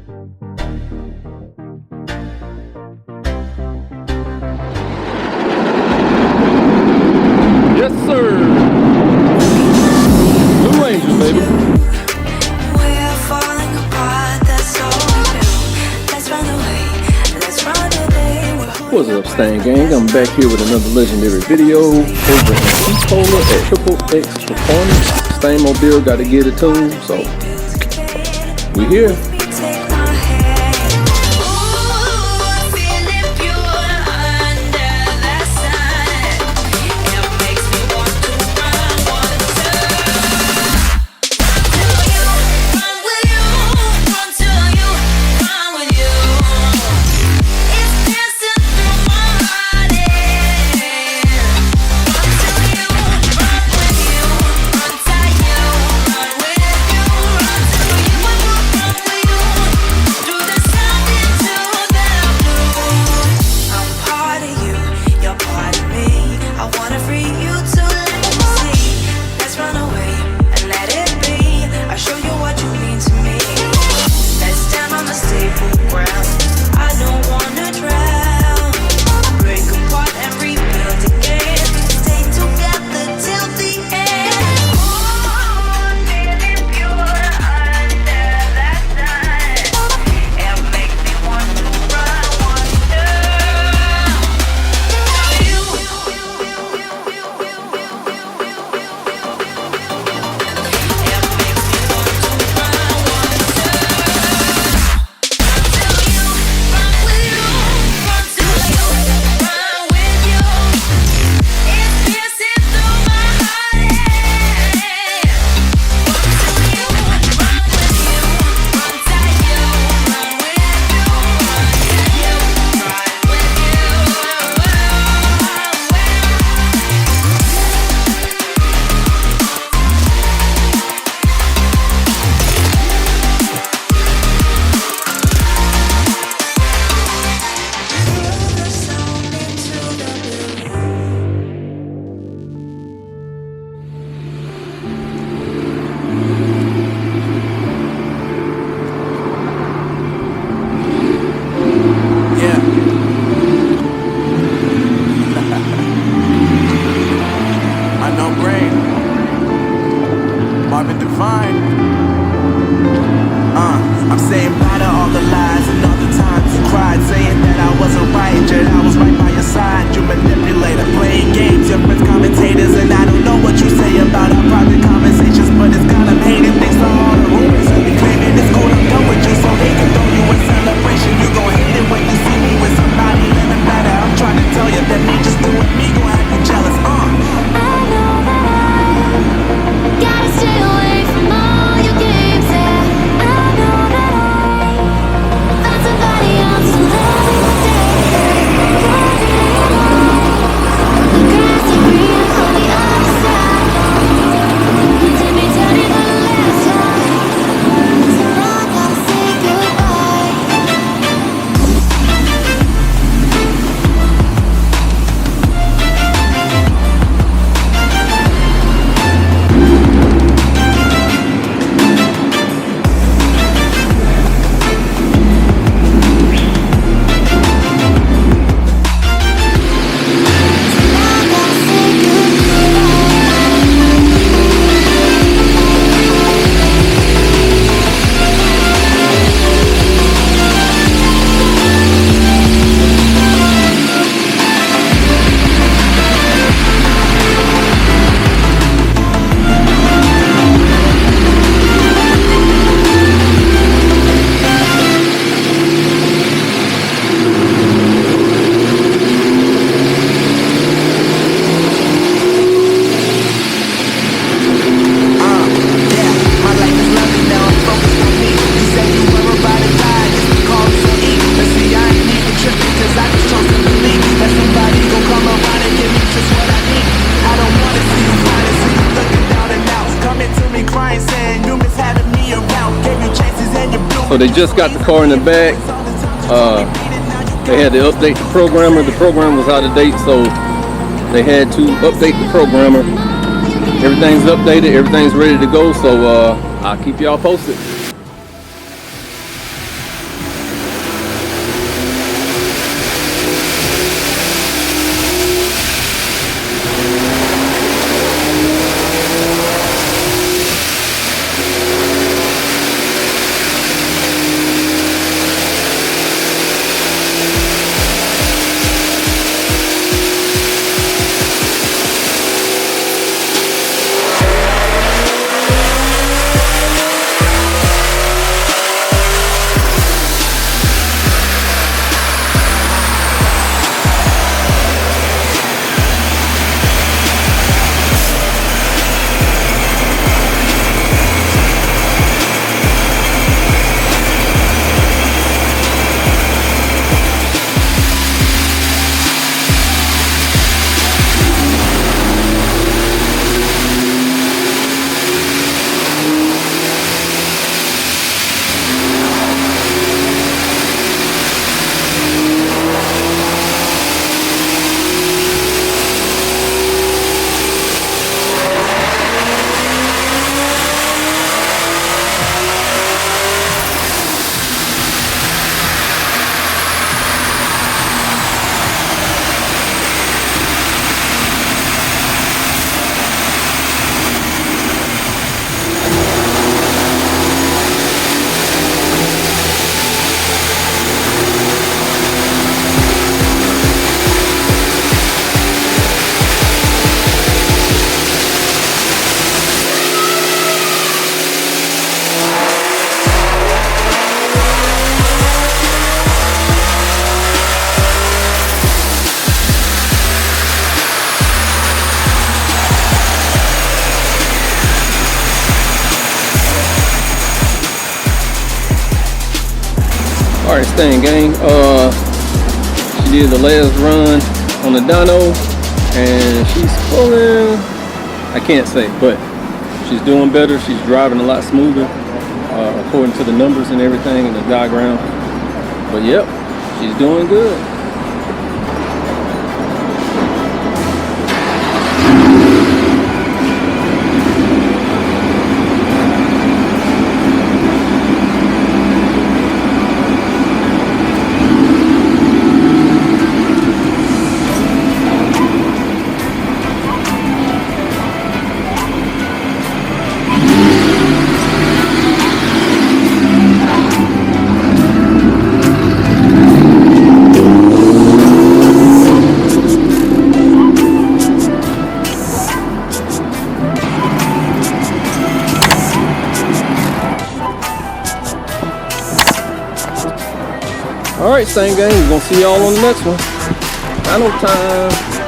Yes, sir. Blue Rangers, baby. We're falling apart, that's all we do. Let's run away, let's run away. What's up, Stang Gang? I'm back here with another legendary video over in T-Polar at Triple X Performance. Stang Mobile got to get it tuned, so we here. I'm saying bye to all the lies and all the times you cried, saying that I wasn't right, yet I was right by your side. You manipulator, playing games, your friends commentators, and I don't know what you say about our private conversations, but it's got them hating things to all the rumors. Claiming it's cool, I'm done with you, so they can throw you a celebration. You gon' hate it when you see me with somebody living better. I'm trying to tell you that me just doing me gon' have you jealous. I know that I gotta stay away from all your games, yeah. I know that I found somebody else to love me today. The grass is greener on the other side. You did me dirty the last time, so I gotta say goodbye. So they just got the car in the back. They had to update the programmer. The program was out of date, so they had to update the programmer. Everything's updated, everything's ready to go, so I'll keep y'all posted. Alright, Stang gang. She did the last run on the dyno and she's pulling, I can't say, but she's doing better. She's driving a lot smoother according to the numbers and everything and the diagram. But yep, she's doing good. Alright, Stang gang, we're gonna see y'all on the next one. Final time.